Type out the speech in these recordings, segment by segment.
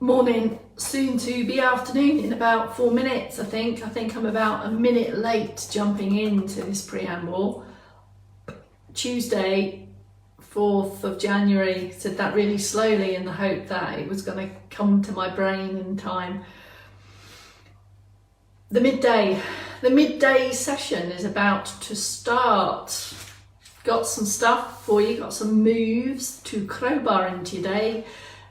Morning, soon to be afternoon in about 4 minutes, I think. I think I'm about a minute late jumping into this preamble. Tuesday, 4th of January, said that really slowly in the hope that it was going to come to my brain in time. The midday session is about to start. Got some stuff for you, got some moves to crowbar into your day.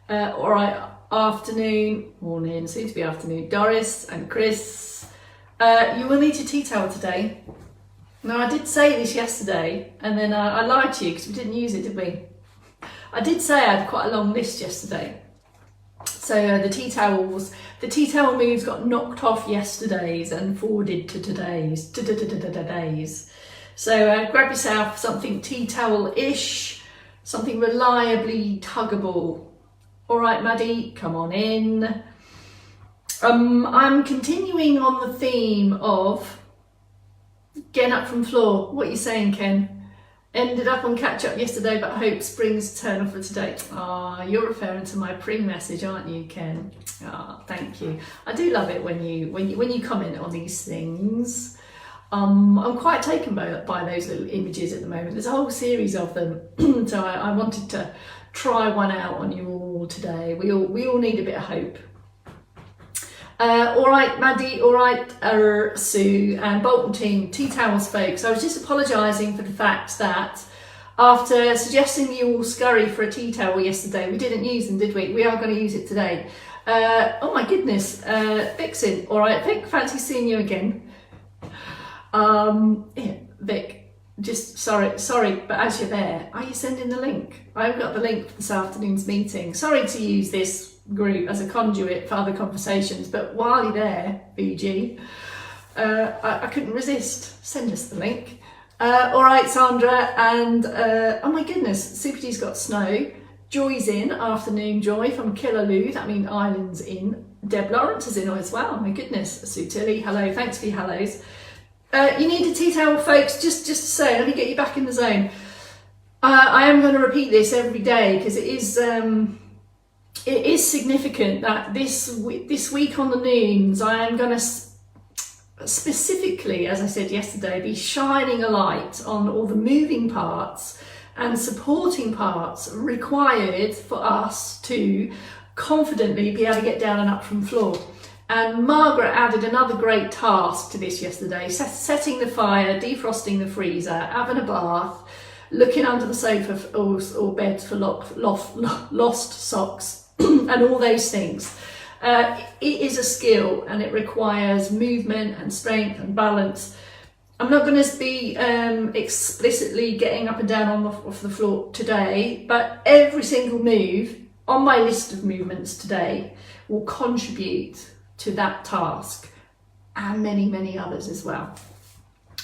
All right. Afternoon, morning, soon to be afternoon, Doris and Chris. You will need your tea towel today. Now, I did say this yesterday, and then I lied to you because we didn't use it, did we? I did say I had quite a long list yesterday. So the tea towel moves got knocked off yesterday's and forwarded to today's. So grab yourself something tea towel-ish, something reliably tuggable. All right, Maddie, come on in. I'm continuing on the theme of getting up from floor. What are you saying, Ken? Ended up on catch up yesterday, but hope springs eternal for today. You're referring to my pre-message, aren't you, Ken? Thank you. I do love it when you comment on these things. I'm quite taken by those little images at the moment. There's a whole series of them, so I wanted to try one out on you all today. We all need a bit of hope. All right, Maddie, all right, Sue and Bolton team, tea towels, folks. I was just apologising for the fact that after suggesting you all scurry for a tea towel yesterday, we didn't use them, did we? We are going to use it today. Oh my goodness, Vixen, all right, Vic, fancy seeing you again. Yeah, Vic. Just sorry, but as you're there, are you sending the link? I've got the link for this afternoon's meeting. Sorry to use this group as a conduit for other conversations, but while you're there, VG, I couldn't resist. Send us the link. All right, Sandra, and oh my goodness, Super G's got snow. Joy's in, afternoon Joy from Killaloo, that means Island's in. Deb Lawrence is in as well, my goodness. Sue Tilly, hello, thanks for your hellos. You need a tea towel, folks, just to say, let me get you back in the zone. I am going to repeat this every day because it is significant that this week on the noons I am going to specifically, as I said yesterday, be shining a light on all the moving parts and supporting parts required for us to confidently be able to get down and up from floor. And Margaret added another great task to this yesterday, setting the fire, defrosting the freezer, having a bath, looking under the sofa or bed for lost socks and all those things. It is a skill and it requires movement and strength and balance. I'm not going to be explicitly getting up and down off the floor today, but every single move on my list of movements today will contribute to that task and many, many others as well.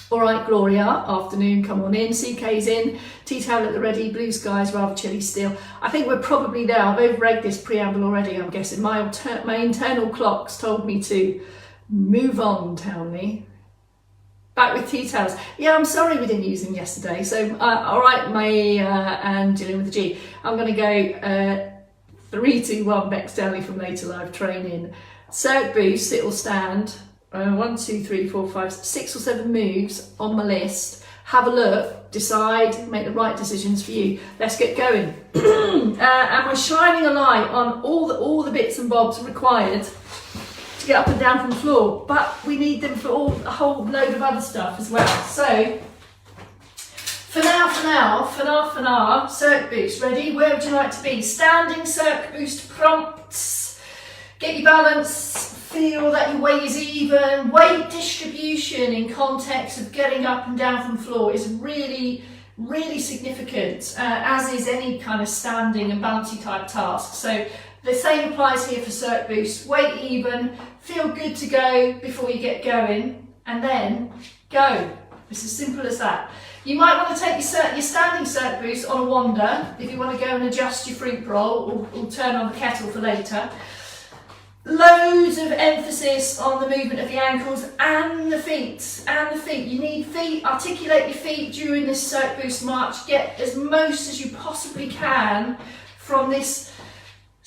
All right, Gloria, afternoon, come on in. CK's in, tea towel at the ready, blue skies, rather chilly still. I think we're probably there. I've over-egged this preamble already, I'm guessing. My internal clocks told me to move on, Townley. Back with tea towels. Yeah, I'm sorry we didn't use them yesterday. So, all right, May and Gillian with the G. I'm going to go 3, 2, 1, Bex Daly from Later Live Training. Circ boost, it will stand 1, 2, 3, 4, 5, 6 or 7 moves on my list. Have a look, decide, make the right decisions for you. Let's get going. And we're shining a light on all the bits and bobs required to get up and down from the floor, but we need them for a whole load of other stuff as well. So for now, Circ boost, ready? Where would you like to be? Standing Circ boost prompts. Get your balance, feel that your weight is even. Weight distribution in context of getting up and down from floor is really, really significant, as is any kind of standing and bouncy type task. So the same applies here for Circ boost. Weight even, feel good to go before you get going, and then go. It's as simple as that. You might want to take your standing Circ boost on a wander if you want to go and adjust your fruit bowl or turn on the kettle for later. Loads of emphasis on the movement of the ankles and the feet. You need feet, articulate your feet during this Circ boost march. Get as most as you possibly can from this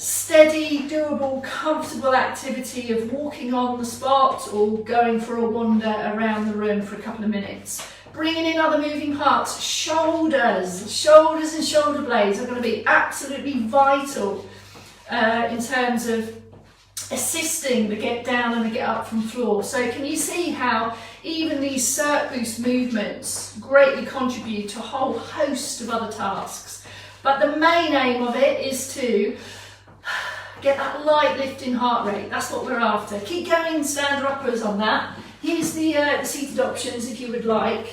steady, doable, comfortable activity of walking on the spot or going for a wander around the room for a couple of minutes. Bringing in other moving parts, shoulders and shoulder blades are going to be absolutely vital in terms of assisting the get down and the get up from floor. So can you see how even these circ boost movements greatly contribute to a whole host of other tasks? But the main aim of it is to get that light lift in heart rate. That's what we're after. Keep going, stand or uppers on that. Here's the seated options if you would like.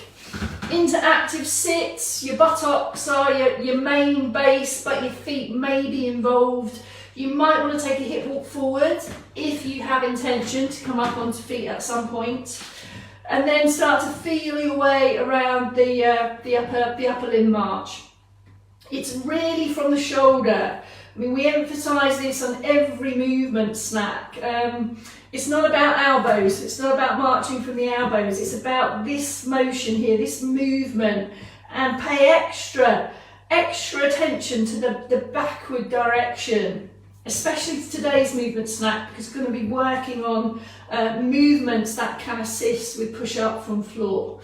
Into active sits, your buttocks are your main base, but your feet may be involved. You might want to take a hip walk forward if you have intention to come up onto feet at some point. And then start to feel your way around the upper limb march. It's really from the shoulder. I mean, we emphasise this on every movement snack. It's not about elbows, it's not about marching from the elbows, it's about this motion here, this movement, and pay extra attention to the backward direction, especially today's movement snack, because it's going to be working on movements that can assist with push up from floor.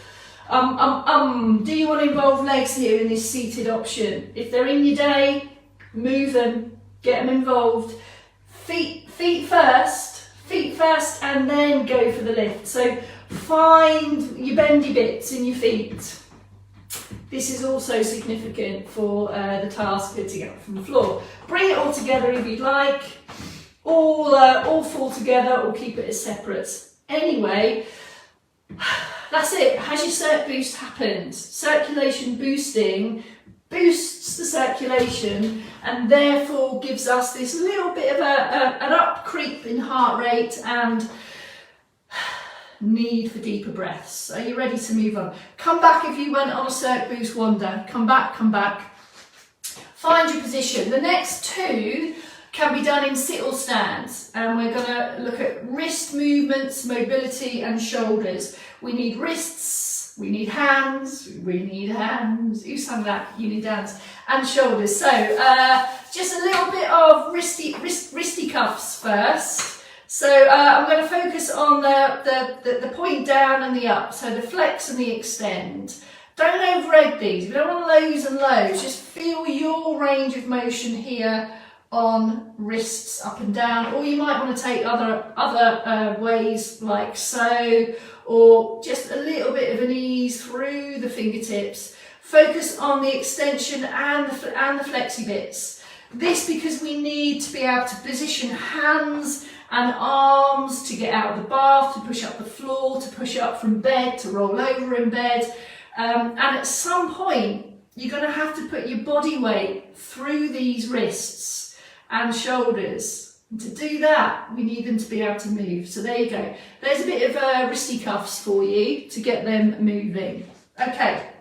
Do you want to involve legs here in this seated option? If they're in your day, move them, get them involved. Feet first, and then go for the lift. So find your bendy bits in your feet. This is also significant for the task of getting up from the floor. Bring it all together if you'd like. All fall together or keep it as separate. Anyway, that's it. Has your circ boost happened? Circulation boosting boosts the circulation and therefore gives us this little bit of an up creep in heart rate and need for deeper breaths. Are you ready to move on? Come back if you went on a circ boost wander. Come back. Find your position. The next two can be done in sit or stands, and we're going to look at wrist movements, mobility and shoulders. We need wrists, we need hands. Who sang that? You need hands. And shoulders. So just a little bit of wristy cuffs first. So I'm going to focus on the point down and the up. So the flex and the extend. Don't over-egg these. We don't want lows and lows. Just feel your range of motion here on wrists up and down, or you might want to take other ways like so, or just a little bit of an ease through the fingertips. Focus on the extension and the flexi bits. This because we need to be able to position hands and arms to get out of the bath, to push up the floor, to push up from bed, to roll over in bed, and at some point you're going to have to put your body weight through these wrists and shoulders. And to do that, we need them to be able to move. So there you go. There's a bit of wristy cuffs for you to get them moving. Okay.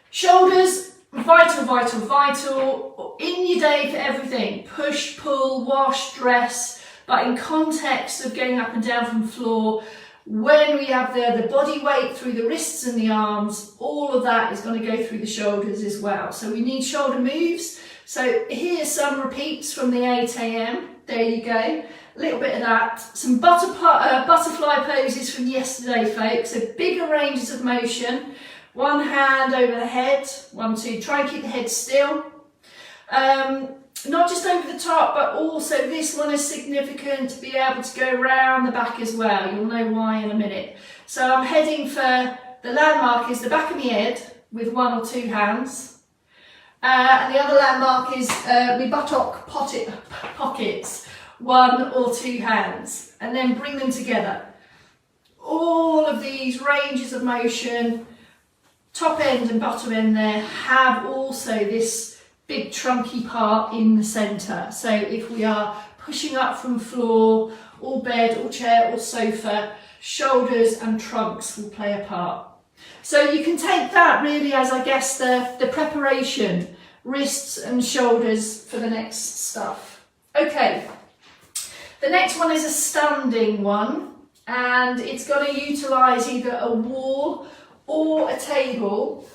Shoulders, vital. In your day for everything. Push, pull, wash, dress. But in context of getting up and down from the floor, when we have the body weight through the wrists and the arms, all of that is going to go through the shoulders as well. So we need shoulder moves. So here's some repeats from the 8 AM. There you go. A little bit of that. Some butterfly poses from yesterday, folks. So bigger ranges of motion. One hand over the head. 1, 2. Try and keep the head still. Not just over the top, but also this one is significant to be able to go around the back as well. You'll know why in a minute. So I'm heading for the landmark is the back of my head with 1 or 2 hands. And the other landmark is my buttock pockets, 1 or 2 hands, and then bring them together. All of these ranges of motion, top end and bottom end there, have also this big trunky part in the centre. So if we are pushing up from floor, or bed, or chair, or sofa, shoulders and trunks will play a part. So you can take that really as, I guess, the preparation, wrists and shoulders for the next stuff. Okay, the next one is a standing one, and it's going to utilise either a wall or a table,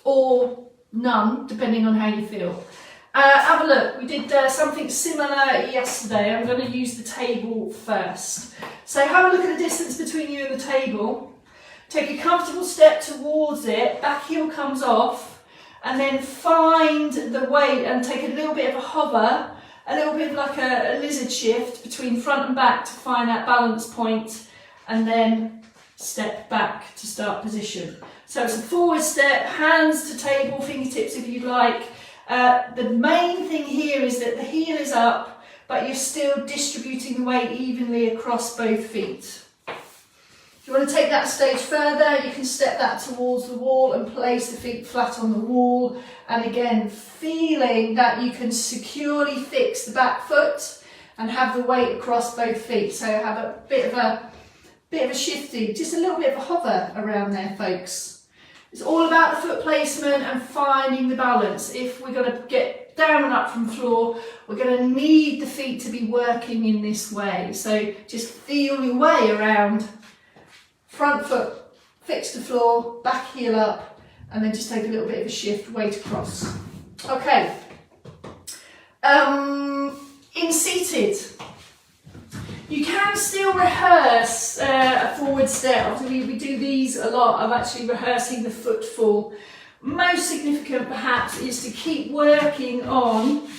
or none, depending on how you feel. Have a look. We did something similar yesterday. I'm going to use the table first. So have a look at the distance between you and the table. Take a comfortable step towards it, back heel comes off, and then find the weight and take a little bit of a hover, a little bit like a lizard shift between front and back to find that balance point, and then step back to start position. So it's a forward step, hands to table, fingertips if you'd like. The main thing here is that the heel is up, but you're still distributing the weight evenly across both feet. If you want to take that a stage further, you can step that towards the wall and place the feet flat on the wall. And again, feeling that you can securely fix the back foot and have the weight across both feet. So have a bit of a shifting, just a little bit of a hover around there, folks. It's all about the foot placement and finding the balance. If we're going to get down and up from the floor, we're going to need the feet to be working in this way. So just feel your way around. Front foot fixed to floor, back heel up, and then just take a little bit of a shift, weight across. Okay. In seated, you can still rehearse a forward step. Obviously, we do these a lot of actually rehearsing the footfall. Most significant, perhaps, is to keep working on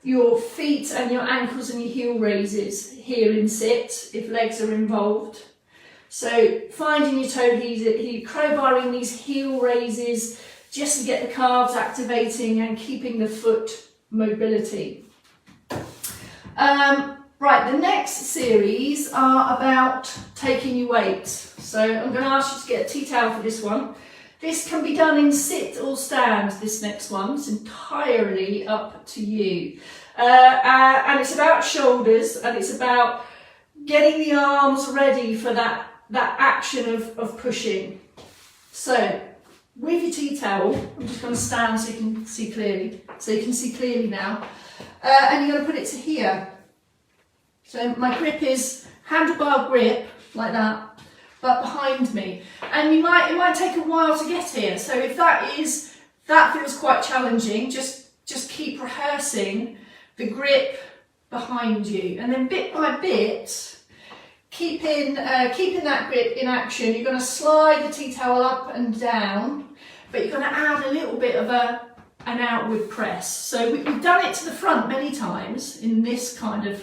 your feet and your ankles and your heel raises here in sit, if legs are involved. So finding your toe here, crowbarring these heel raises just to get the calves activating and keeping the foot mobility. Right, the next series are about taking your weight. So I'm going to ask you to get a tea towel for this one. This can be done in sit or stand, this next one. It's entirely up to you. And it's about shoulders, and it's about getting the arms ready for that action of pushing. So with your tea towel, I'm just going to stand so you can see clearly. So you can see clearly now. And you're going to put it to here. So my grip is handlebar grip, like that, but behind me. And it might take a while to get here. So if that feels quite challenging, just keep rehearsing the grip behind you. And then bit by bit, keeping that grip in action, you're going to slide the tea towel up and down, but you're going to add a little bit of an outward press. So we've done it to the front many times in this kind of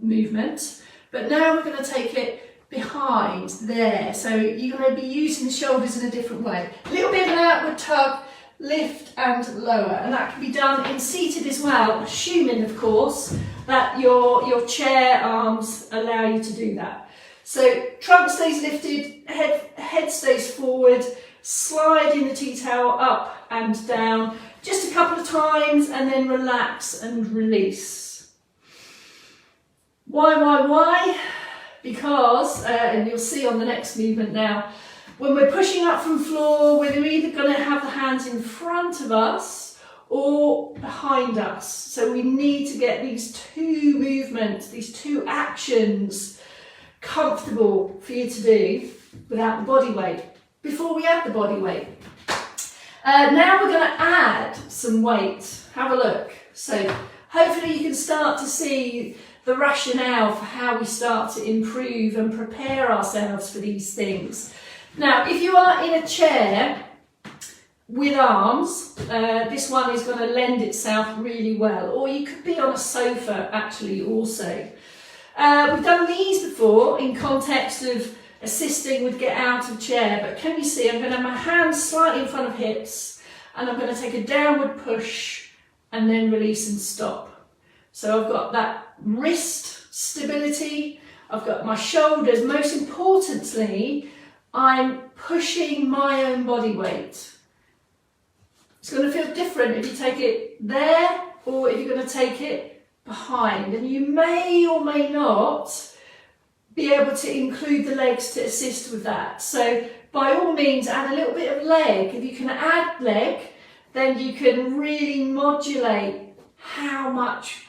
movement, but now we're going to take it behind there. So you're going to be using the shoulders in a different way. A little bit of an outward tug, lift and lower, and that can be done in seated as well, assuming of course that your chair arms allow you to do that. So trunk stays lifted, head stays forward, sliding the tea towel up and down just a couple of times, and then relax and release. Why? Because, and you'll see on the next movement now, when we're pushing up from floor, we're either going to have the hands in front of us or behind us. So we need to get these two movements, these two actions comfortable for you to do without the body weight, before we add the body weight. Now we're going to add some weight. Have a look. So hopefully you can start to see the rationale for how we start to improve and prepare ourselves for these things. Now, if you are in a chair with arms, this one is going to lend itself really well. Or you could be on a sofa, actually, also. We've done these before in context of assisting with get out of chair, but can you see I'm going to have my hands slightly in front of hips, and I'm going to take a downward push and then release and stop. So I've got that wrist stability, I've got my shoulders, most importantly, I'm pushing my own body weight. It's going to feel different if you take it there or if you're going to take it behind. And you may or may not be able to include the legs to assist with that. So by all means, add a little bit of leg. If you can add leg, then you can really modulate how much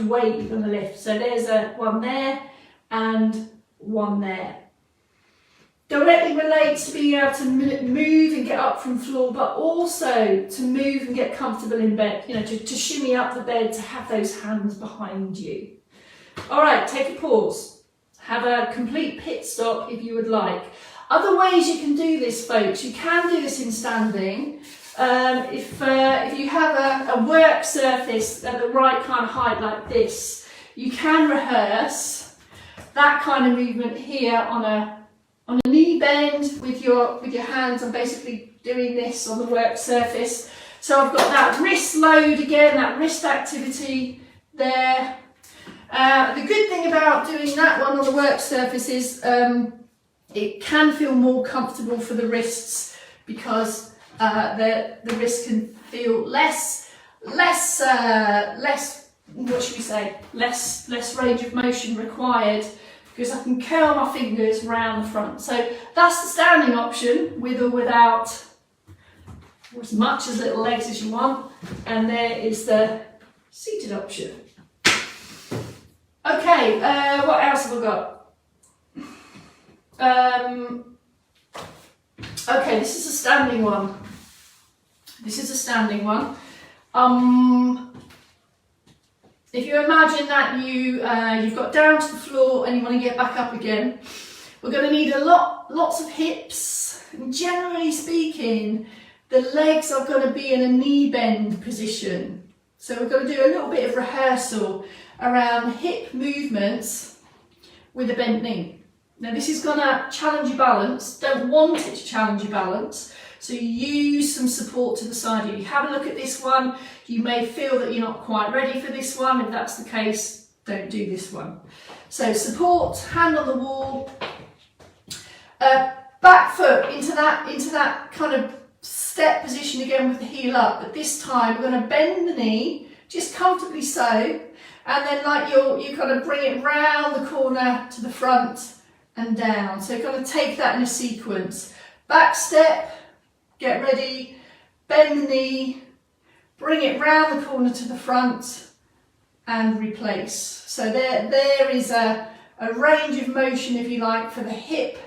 weight you're going to lift. So there's one there and one there. directly relates to being able to move and get up from floor, but also to move and get comfortable in bed, you know, to shimmy up the bed, to have those hands behind you. All right, take a pause. Have a complete pit stop if you would like. Other ways you can do this, folks, you can do this in standing. If you have a work surface at the right kind of height like this, you can rehearse that kind of movement here on a knee bend with your hands. I'm basically doing this on the work surface. So I've got that wrist load again, that wrist activity there. The good thing about doing that one on the work surface is it can feel more comfortable for the wrists, because the wrist can feel less what should we say, less range of motion required, because I can curl my fingers around the front. So that's the standing option, with or without, or as much as little legs as you want. And there is the seated option. Okay, what else have I got? Okay, this is a standing one. If you imagine that you've got down to the floor and you want to get back up again, we're going to need lots of hips. And generally speaking, the legs are going to be in a knee bend position. So we're going to do a little bit of rehearsal around hip movements with a bent knee. Now this is going to challenge your balance. Don't want it to challenge your balance, so you use some support to the side of you. Have a look at this one. You may feel that you're not quite ready for this one. If that's the case, don't do this one. So support, hand on the wall, back foot into that kind of step position again with the heel up, but this time we're going to bend the knee just comfortably so, and then like you kind of bring it round the corner to the front and down. So kind of take that in a sequence. Back step, get ready, bend the knee, bring it round the corner to the front and replace. So there is a range of motion, if you like, for the hip.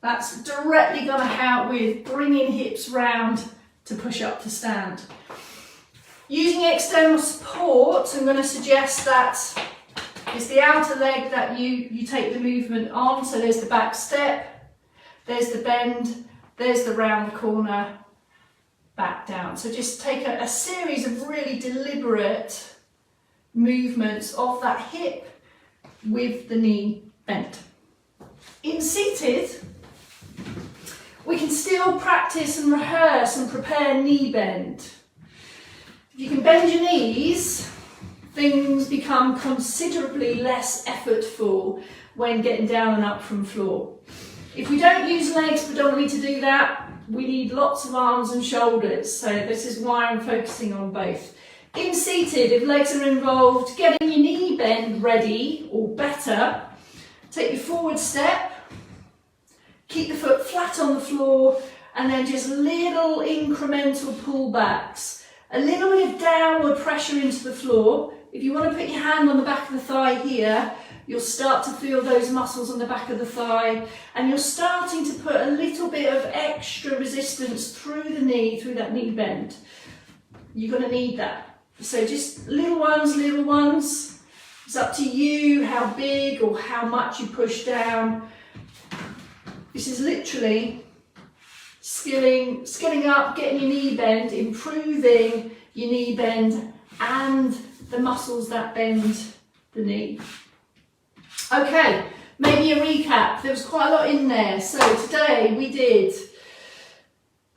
That's directly going to help with bringing hips round to push up to stand. Using external support, I'm going to suggest that it's the outer leg that you take the movement on. So there's the back step, there's the bend, there's the round the corner, back down. So just take a series of really deliberate movements of that hip with the knee bent. In seated, we can still practice and rehearse and prepare knee bend. If you can bend your knees, things become considerably less effortful when getting down and up from floor. If we don't use legs predominantly to do that, we need lots of arms and shoulders. So this is why I'm focusing on both. In seated, if legs are involved, getting your knee bend ready or better, take your forward step, keep the foot flat on the floor, and then just little incremental pullbacks. A little bit of downward pressure into the floor. If you want to put your hand on the back of the thigh here, you'll start to feel those muscles on the back of the thigh, and you're starting to put a little bit of extra resistance through the knee, through that knee bend. You're going to need that. So just little ones. It's up to you how big or how much you push down. This is literally skilling up, getting your knee bend, improving your knee bend and the muscles that bend the knee. Okay, maybe a recap. There was quite a lot in there. So today we did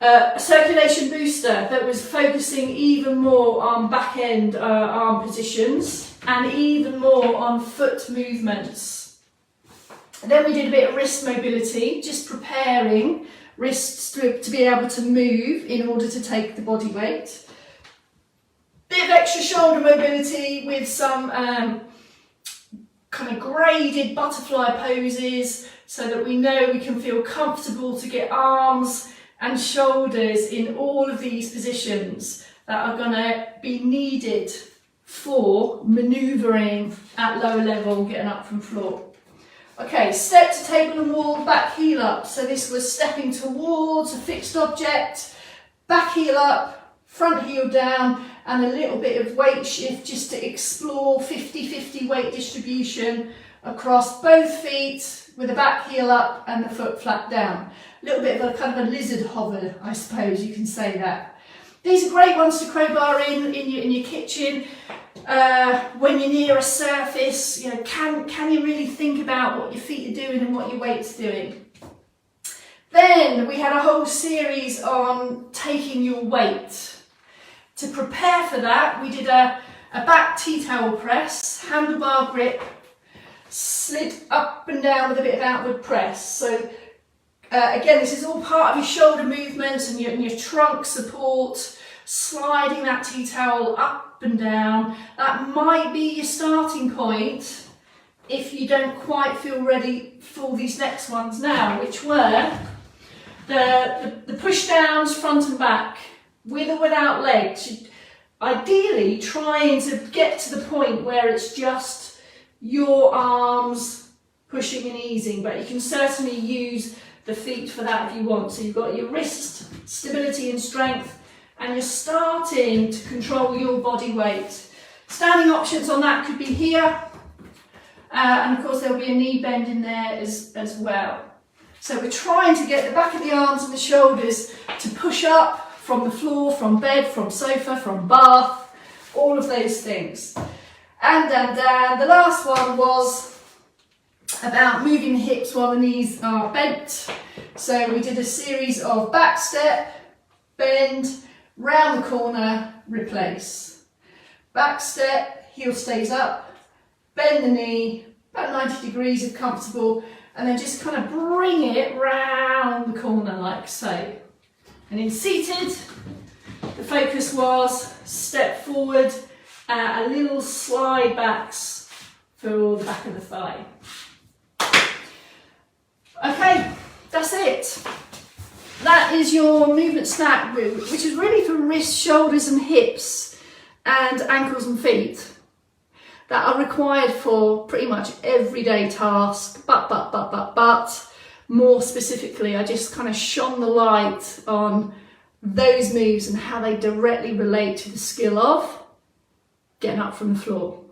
a circulation booster that was focusing even more on back end arm positions and even more on foot movements. And then we did a bit of wrist mobility, just preparing wrists to be able to move in order to take the body weight. Bit of extra shoulder mobility with some kind of graded butterfly poses so that we know we can feel comfortable to get arms and shoulders in all of these positions that are going to be needed for manoeuvring at lower level, getting up from floor. Okay, step to table and wall, back heel up. So this was stepping towards a fixed object, back heel up, front heel down, and a little bit of weight shift just to explore 50-50 weight distribution across both feet with the back heel up and the foot flat down. A little bit of a kind of a lizard hover, I suppose you can say that. These are great ones to crowbar in your kitchen. When you're near a surface, you know, can you really think about what your feet are doing and what your weight's doing? Then we had a whole series on taking your weight. To prepare for that, we did a back tea towel press, handlebar grip, slid up and down with a bit of outward press. So again, this is all part of your shoulder movements and your trunk support, sliding that tea towel up and down. That might be your starting point if you don't quite feel ready for these next ones now, which were the push downs front and back, with or without legs. Ideally trying to get to the point where it's just your arms pushing and easing, but you can certainly use the feet for that if you want. So you've got your wrist stability and strength, and you're starting to control your body weight. Standing options on that could be here, and of course there'll be a knee bend in there as well. So we're trying to get the back of the arms and the shoulders to push up from the floor, from bed, from sofa, from bath, all of those things. And down. The last one was about moving the hips while the knees are bent. So we did a series of back step, bend, round the corner, replace. Back step, heel stays up, bend the knee, about 90 degrees if comfortable, and then just kind of bring it round the corner like so. And in seated, the focus was step forward, a little slide backs for the back of the thigh. Okay, that's it. That is your movement snack, which is really for wrists, shoulders and hips and ankles and feet that are required for pretty much everyday tasks, but more specifically, I just kind of shone the light on those moves and how they directly relate to the skill of getting up from the floor.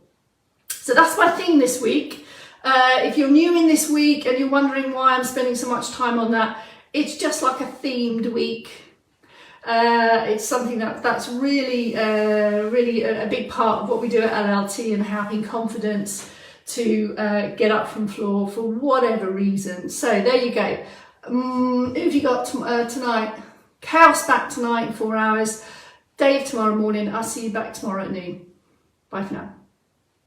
So that's my theme this week. If you're new in this week and you're wondering why I'm spending so much time on that, it's just like a themed week. It's something that's really a big part of what we do at LLT and having confidence to get up from floor for whatever reason. So there you go. Who have you got tonight? Chaos back tonight in 4 hours. Dave tomorrow morning. I'll see you back tomorrow at noon. Bye for now.